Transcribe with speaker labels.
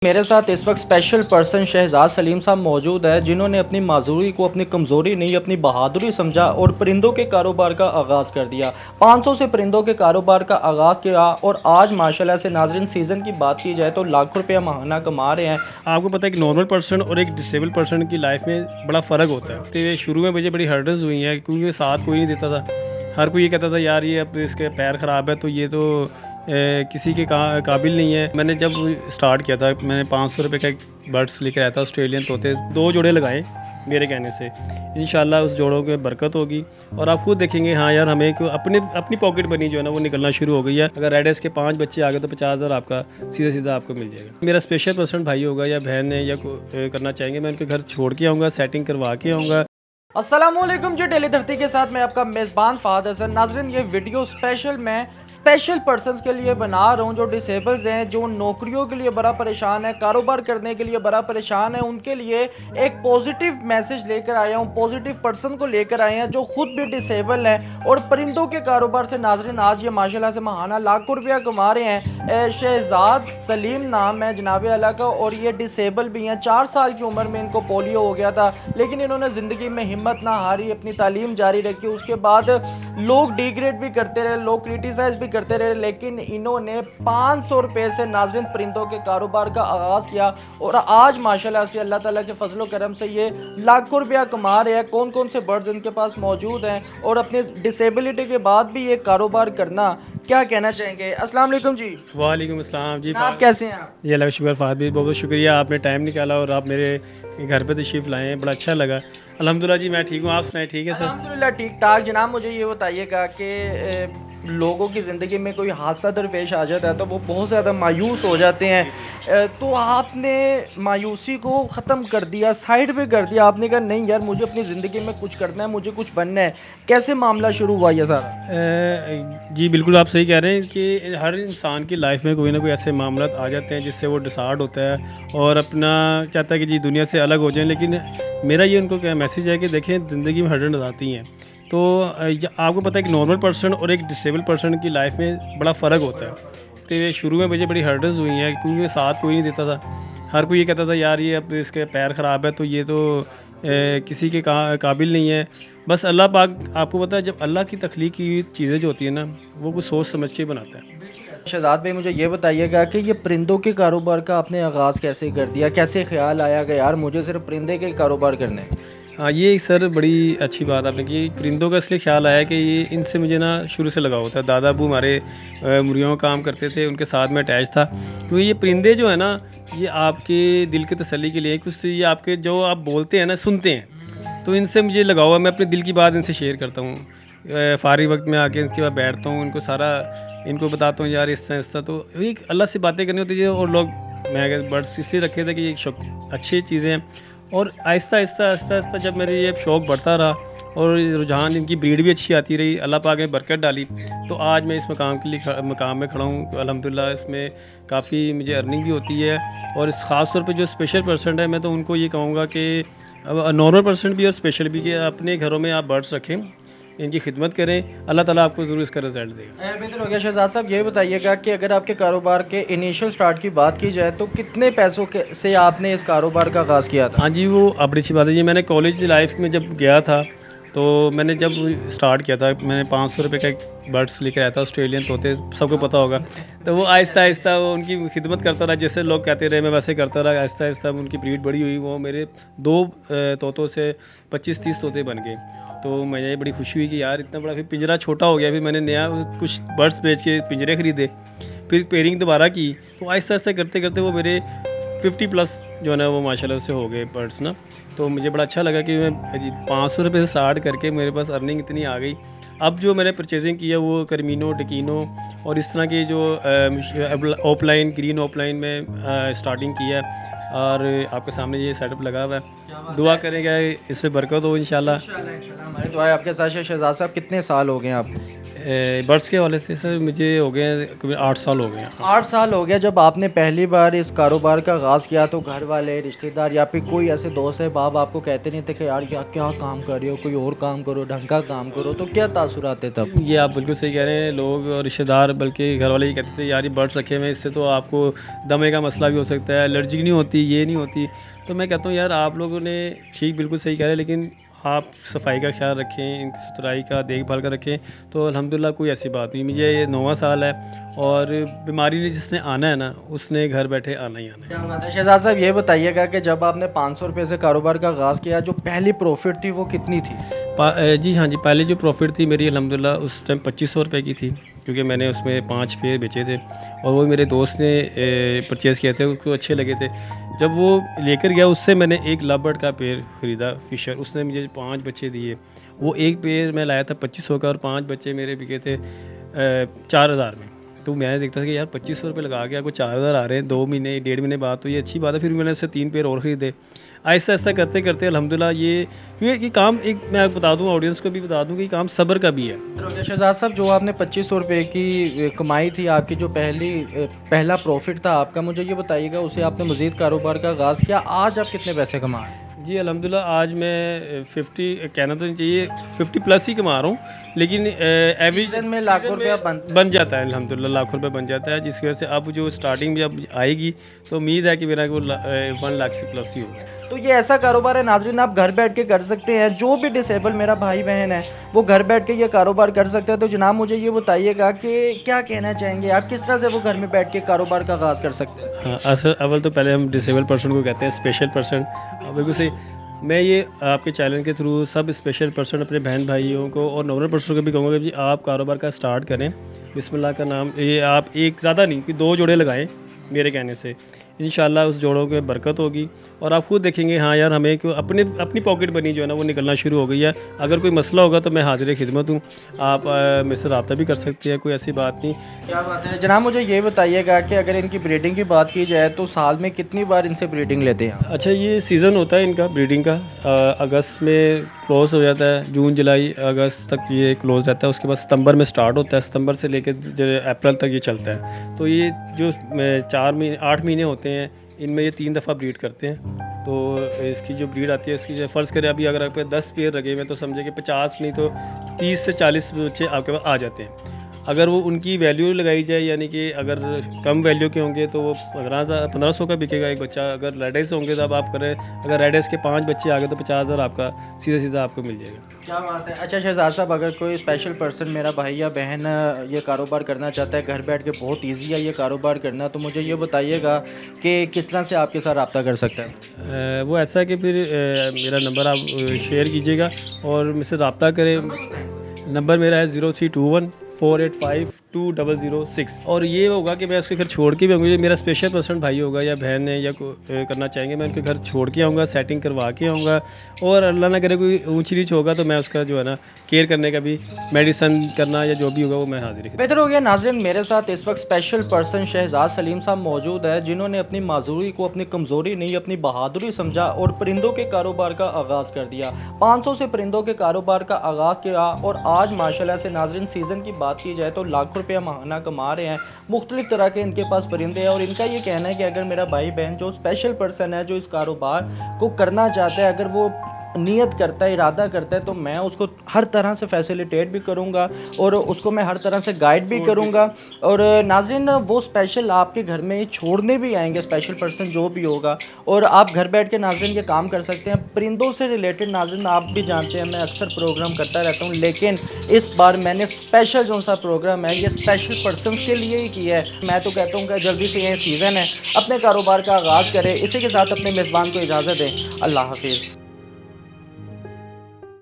Speaker 1: मेरे साथ इस वक्त स्पेशल पर्सन शहजाद सलीम साहब मौजूद है, जिन्होंने अपनी माजूरी को अपनी कमज़ोरी नहीं अपनी बहादुरी समझा और परिंदों के कारोबार का आगाज़ कर दिया। 500 से परिंदों के कारोबार का आगाज़ किया और आज माशाल्लाह से नाजरीन सीज़न की बात की जाए तो लाखों रुपया माहाना कमा रहे हैं।
Speaker 2: आपको पता है कि नॉर्मल पर्सन और एक डिसेबल पर्सन की लाइफ में बड़ा फ़र्क होता है। तो ये शुरू में मुझे बड़ी हर्डल्स हुई हैं क्योंकि साथ कोई नहीं देता था। हर कोई ये कहता था यार ये अब इसके पैर ख़राब है तो ये तो किसी के काबिल नहीं है। मैंने जब स्टार्ट किया था मैंने 500 रुपये का एक बर्ड्स लेकर आया था, ऑस्ट्रेलियन तोते 2 जोड़े लगाए मेरे कहने से। इंशाल्लाह उस जोड़ों में बरकत होगी और आप खुद देखेंगे हाँ यार हमें अपनी पॉकेट बनी जो है ना वो निकलना शुरू हो गई है। अगर रेड एस के 5 बच्चे आ गए तो 50,000 आपका सीधा सीधा आपको मिल जाएगा। मेरा स्पेशल पर्सन भाई होगा या बहन है या करना चाहेंगे, मैं उनके घर छोड़ के आऊँगा, सेटिंग करवा के आऊँगा।
Speaker 1: अस्सलामुअलैकुम जी, डेली धरती के साथ मैं आपका मेज़बान फ़ाद हसन। नाज़रीन, ये वीडियो मैं स्पेशल पर्सन्स के लिए बना रहा हूँ जो डिसेबल्स हैं, जो नौकरियों के लिए बड़ा परेशान है, कारोबार करने के लिए बड़ा परेशान है। उनके लिए एक पॉजिटिव मैसेज लेकर आया हूँ, पॉजिटिव पर्सन को लेकर आए हैं जो खुद भी डिसेबल हैं और परिंदों के कारोबार से नाज़रीन आज ये माशाल्लाह से महाना लाखों रुपया कमा रहे हैं। शहजाद सलीम नाम है जनाब अल्लाह का और ये डिसेबल भी हैं। 4 साल की उम्र में इनको पोलियो हो गया था, लेकिन इन्होंने ज़िंदगी में हिम्मत ना हारी, अपनी तालीम जारी रखी। उसके बाद लोग डिग्रेड भी करते रहे, लोग क्रिटिसाइज भी करते रहे, लेकिन इन्होंने 500 रुपये से नाज़रीन परिंदों के कारोबार का आगाज़ किया और आज माशाल्लाह से अल्लाह ताला के फजलो करम से ये लाखों रुपया कमा रहे हैं। कौन कौन से बर्ड्स इनके पास मौजूद हैं और अपनी डिसेबिलिटी के बाद भी ये कारोबार करना, क्या कहना चाहेंगे? अस्सलाम वालेकुम जी।
Speaker 2: वालेकुम अस्सलाम जी।
Speaker 1: आप कैसे हैं? आप
Speaker 2: जी अल्लाह का शुक्र फ़ाद भी, बहुत बहुत शुक्रिया आपने टाइम निकाला और आप मेरे घर पे तशरीफ़ लाए हैं, बड़ा अच्छा लगा। अल्हम्दुलिल्लाह जी मैं ठीक हूँ, आप सुनाए ठीक है सर?
Speaker 1: अल्हम्दुलिल्लाह ठीक ठाक। जनाब मुझे ये बताइएगा कि लोगों की ज़िंदगी में कोई हादसा दरपेश आ जाता है तो वो बहुत ज़्यादा मायूस हो जाते हैं। तो आपने मायूसी को ख़त्म कर दिया, साइड पे कर दिया। आपने कहा नहीं यार मुझे अपनी ज़िंदगी में कुछ करना है, मुझे कुछ बनना है। कैसे मामला शुरू हुआ ये सारा?
Speaker 2: जी बिल्कुल आप सही कह रहे हैं कि हर इंसान की लाइफ में कोई ना कोई ऐसे मामला आ जाते हैं जिससे वो डिसार्ड होता है और अपना चाहता है कि जी दुनिया से अलग हो जाएं। लेकिन मेरा ये उनको क्या मैसेज है कि देखें ज़िंदगी में हर्डल आती हैं तो आपको पता है कि नॉर्मल पर्सन और एक डिसेबल पर्सन की लाइफ में बड़ा फ़र्क होता है। तो ये शुरू में मुझे बड़ी हर्डल्स हुई हैं क्योंकि साथ कोई नहीं देता था। हर कोई ये कहता था यार ये अब इसके पैर ख़राब है तो ये तो किसी के काबिल नहीं है। बस अल्लाह पाक, आपको पता है जब अल्लाह की तख्लीक की चीज़ें जो होती हैं ना वो कुछ सोच समझ के बनाता है।
Speaker 1: शहजाद भाई मुझे ये बताइएगा कि ये परिंदों के कारोबार का आपने आगाज़ कैसे कर दिया? कैसे ख्याल आया कि यार मुझे सिर्फ परिंदे के कारोबार करने हैं?
Speaker 2: हाँ ये सर बड़ी अच्छी बात आपने की। परिंदों का इसलिए ख्याल आया कि ये इनसे मुझे ना शुरू से लगाव था। दादा अबू हमारे मुर्गियों का काम करते थे, उनके साथ में अटैच था। क्योंकि ये परिंदे जो है ना ये आपके दिल की तसल्ली के लिए कुछ, ये आपके जो आप बोलते हैं ना सुनते हैं, तो इनसे मुझे लगाव है। मैं अपने दिल की बात इनसे शेयर करता हूँ। फ़ारिग वक्त में आके इनके बाद बैठता हूँ, इनको बताता हूँ यार इस तरह इस तरह। तो एक अल्लाह से बातें करनी होती है और लोग मैं बर्ड्स इसलिए रखे थे कि ये अच्छी चीज़ें हैं। और आहिस्ता आहिस्ता आहिस्ता आहिस्ता जब मेरे ये शौक़ बढ़ता रहा और रुझान इनकी ब्रीड भी अच्छी आती रही, अल्लाह पाक ने बरकत डाली, तो आज मैं इस मकाम में खड़ा हूँ। अल्हम्दुलिल्लाह इसमें काफ़ी मुझे अर्निंग भी होती है। और इस ख़ास तौर पे जो स्पेशल पर्सन है मैं तो उनको ये कहूँगा कि अब नॉर्मल पर्सन भी और स्पेशल भी कि अपने घरों में आप बर्ड्स रखें, इनकी खिदमत करें, अल्लाह ताला आपको ज़रूर इसका रिज़ल्ट देगा।
Speaker 1: बेहतर हो गया। शहजाद साहब ये बताइएगा कि अगर आपके कारोबार के इनिशियल स्टार्ट की बात की जाए तो कितने पैसों के से आपने इस कारोबार का आगाज़ किया था?
Speaker 2: हाँ जी, वो बड़ी अच्छी बात है जी। मैंने कॉलेज लाइफ में जब गया था तो मैंने जब स्टार्ट किया था मैंने 500 रुपये का एक बर्ड्स लेकर आया था, ऑस्ट्रेलियन तोते, सबको पता होगा। तो वो आहिस्ता आहिस्ता वो उनकी खिदमत करता रहा, जैसे लोग कहते रहे मैं वैसे करता रहा। आहिस्ता आहिस्ता उनकी ब्रीड बड़ी हुई, वो मेरे 2 तोतों से 25-30 तोते बन गए। तो मुझे बड़ी खुशी हुई कि यार इतना बड़ा, फिर पिंजरा छोटा हो गया, फिर मैंने नया कुछ बर्ड्स बेच के पिंजरे ख़रीदे, फिर पेयरिंग दोबारा की। तो आहिस्ता आहिस्ता करते करते वो मेरे 50+ जो है ना वो माशाल्लाह से हो गए बर्ड्स ना। तो मुझे बड़ा अच्छा लगा कि मैं 500 रुपये से स्टार्ट करके मेरे पास अर्निंग इतनी आ गई। अब जो मैंने परचेजिंग की है वो कर्मिनो, टेकिनो और इस तरह की जो ऑफलाइन ग्रीन ऑफलाइन में स्टार्टिंग की है। और आपके सामने ये सेटअप लगा हुआ है, दुआ करेंगे इसमें बरकत हो इंशाल्लाह।
Speaker 1: इंशाल्लाह हमारी दुआ है आपके साथ। शहजाद साहब कितने साल हो गए हैं आपको?
Speaker 2: बर्ड्स के हवाले से सर मुझे हो गए करीब 8 साल हो गए हैं।
Speaker 1: 8 साल हो गया जब आपने पहली बार इस कारोबार का आगाज़ किया, तो घर वाले, रिश्तेदार या फिर कोई ऐसे दोस्त अहबाब आपको कहते नहीं थे कि यार क्या क्या काम कर रहे हो, कोई और काम करो, ढंग का काम करो, तो क्या तासुरात थे तब?
Speaker 2: ये आप बिल्कुल सही कह रहे हैं। लोग और रिश्तेदार बल्कि घर वाले ये कहते थे यार ये बर्ड्स रखे हुए हैं, इससे तो आपको दमे का मसला भी हो सकता है, एलर्जी नहीं होती, ये नहीं होती। तो मैं कहता हूँ यार आप लोगों ने ठीक बिल्कुल सही कह रहे हैं, लेकिन आप सफाई का ख्याल रखें, इनकी सुथराई का देखभाल का रखें, तो अल्हम्दुलिल्लाह कोई ऐसी बात नहीं। मुझे ये 9वां साल है और बीमारी ने जिसने आना है ना, उसने घर बैठे आना ही आना है।
Speaker 1: क्या बात है शहजाद साहब, ये बताइएगा कि जब आपने 500 रुपये से कारोबार का आगाज़ किया, जो पहली प्रॉफिट थी वो कितनी थी?
Speaker 2: जी हाँ जी, पहले जो प्रॉफिट थी मेरी अल्हम्दुलिल्लाह उस टाइम 2500 रुपये की थी, क्योंकि मैंने उसमें 5 पेड़ बेचे थे और वो मेरे दोस्त ने परचेज़ किए थे, उसको अच्छे लगे थे। जब वो लेकर गया उससे मैंने एक लव बर्ड का पेड़ ख़रीदा फिशर, उसने मुझे 5 बच्चे दिए। वो एक पेड़ मैं लाया था 2500 का और 5 बच्चे मेरे बिके थे 4000 में। तो मैं देखता था कि यार 2500 रुपये लगा के आपको 4000 आ रहे हैं, 2 महीने 1.5 महीने बाद, तो ये अच्छी बात है। फिर मैंने उससे 3 पेड़ और ख़रीदे। आहिस्ता आहिस्ता करते करते अल्हम्दुलिल्लाह ये, क्योंकि ये काम एक मैं आपको बता दूँ, ऑडियंस को भी बता दूँ कि काम सब्र का भी है।
Speaker 1: तो शहजाद साहब, जो आपने 2500 रुपये की कमाई थी, आपकी जो पहला प्रॉफिट था आपका, मुझे ये बताइएगा उसे आपने मज़ीद कारोबार का आगाज़ किया, आज आप कितने पैसे कमा रहे हैं?
Speaker 2: जी अल्हम्दुलिल्लाह आज मैं 50 कहना तो नहीं चाहिए, 50 प्लस ही कमा रहा हूँ, लेकिन एवरेज
Speaker 1: सीज़न में लाखों रुपया
Speaker 2: बन जाता है अल्हम्दुलिल्लाह, लाखों रुपये बन जाता है, जिसकी वजह से अब जो स्टार्टिंग में अब आएगी तो उम्मीद है कि मेरा वो 1 लाख से प्लस ही होगा।
Speaker 1: तो ये ऐसा कारोबार है नाज़रीन, आप घर बैठ के कर सकते हैं। जो भी डिसेबल मेरा भाई बहन है वो घर बैठ के ये कारोबार कर सकते हैं। तो जनाब मुझे ये बताइएगा कि क्या कहना चाहेंगे आप, किस तरह से वो घर में बैठ के कारोबार का आगाज़ कर सकते हैं?
Speaker 2: हाँ, असल अव्वल तो पहले हम डिसेबल पर्सन को कहते हैं स्पेशल पर्सन, बिल्कुल सही। मैं ये आपके चैनल के थ्रू सब स्पेशल पर्सन अपने बहन भाइयों को और नॉर्मल पर्सन को भी कहूँगा कि जी आप कारोबार का स्टार्ट करें, बिस्मिल्लाह का नाम, ये आप एक ज़्यादा नहीं कि 2 जोड़े लगाएं मेरे कहने से, इंशाल्लाह उस जोड़ों में बरकत होगी और आप खुद देखेंगे हाँ यार हमें क्यों अपनी पॉकेट बनी जो है ना वो निकलना शुरू हो गई है। अगर कोई मसला होगा तो मैं हाजिर खिदमत हूँ, आप मेरे से रब्ता भी कर सकते हैं, कोई ऐसी बात नहीं।
Speaker 1: क्या बात है जनाब, मुझे ये बताइएगा कि अगर इनकी ब्रीडिंग की बात की जाए तो साल में कितनी बार इनसे ब्रीडिंग लेते हैं?
Speaker 2: अच्छा, ये सीज़न होता है इनका ब्रीडिंग का, अगस्त में क्लोज़ हो जाता है, जून जुलाई अगस्त तक ये क्लोज़ रहता है, उसके बाद सितंबर में स्टार्ट होता है, सितंबर से लेकर जो अप्रैल तक ये चलता है। तो ये जो 8 महीने होते हैं इनमें ये 3 दफ़ा ब्रीड करते हैं। तो इसकी जो ब्रीड आती है इसकी जो फ़र्ज़ करें अभी अगर आपके 10 पेयर लगे हुए हैं तो समझे कि 50 नहीं तो 30 से 40 बच्चे आपके पास आ जाते हैं। अगर वो उनकी वैल्यू लगाई जाए, यानी कि अगर कम वैल्यू के होंगे तो वो 1500 का बिकेगा एक बच्चा। अगर रेड आइस होंगे तो अब आप करें, अगर रेड आइस के 5 बच्चे आ गए तो 50,000 आपका सीधा आपको मिल जाएगा।
Speaker 1: क्या बात है। अच्छा शहजाद साहब, अगर कोई स्पेशल पर्सन मेरा भाई या बहन ये कारोबार करना चाहता है, घर बैठ के बहुत ईजी है ये कारोबार करना, तो मुझे ये बताइएगा कि किस तरह से आपके साथ रब्ता कर सकता है?
Speaker 2: वो ऐसा है कि फिर मेरा नंबर आप शेयर कीजिएगा और मुझसे रब्ता करें। नंबर मेरा है 0321 485 2006 और ये होगा कि मैं उसके घर छोड़ के भी आऊँगा। मेरा स्पेशल पर्सन भाई होगा या बहन है या करना चाहेंगे, मैं उनके घर छोड़ के आऊँगा, सेटिंग करवा के आऊँगा और अल्लाह ना करे कोई ऊंच नीच होगा तो मैं उसका जो है ना केयर करने का भी, मेडिसन करना या जो भी होगा वो मैं हाजिर है।
Speaker 1: बेहतर हो गया नाज़रीन, मेरे साथ इस वक्त स्पेशल पर्सन शहजाद सलीम साहब मौजूद है, जिन्होंने अपनी माजूरी को अपनी कमज़ोरी नहीं अपनी बहादुरी समझा और परिंदों के कारोबार का आगाज़ कर दिया। 500 से परिंदों के कारोबार का आगाज़ किया और आज माशाल्लाह से नाज़रीन सीज़न की बात की जाए तो लाखों रुपया माहाना कमा रहे हैं। मुख्तलिफ तरह के इनके पास परिंदे हैं और इनका ये कहना है कि अगर मेरा भाई बहन जो स्पेशल पर्सन है जो इस कारोबार को करना चाहता है, अगर वो नियत करता है, इरादा करता है, तो मैं उसको हर तरह से फैसिलिटेट भी करूँगा और उसको मैं हर तरह से गाइड भी करूँगा। और नाज़रीन वो स्पेशल आपके घर में छोड़ने भी आएंगे, स्पेशल पर्सन जो भी होगा, और आप घर बैठ के नाज़रीन ये काम कर सकते हैं। परिंदों से रिलेटेड नाज़रीन आप भी जानते हैं मैं अक्सर प्रोग्राम करता रहता हूँ, लेकिन इस बार मैंने स्पेशल जो सा प्रोग्राम है ये स्पेशल पर्सन के लिए ही किया है। मैं तो कहता हूँ कि जल्दी से ये सीज़न है, अपने कारोबार का आगाज़ करें। इसी के साथ अपने मेज़बान को इजाज़त दें। अल्लाह हाफिज़।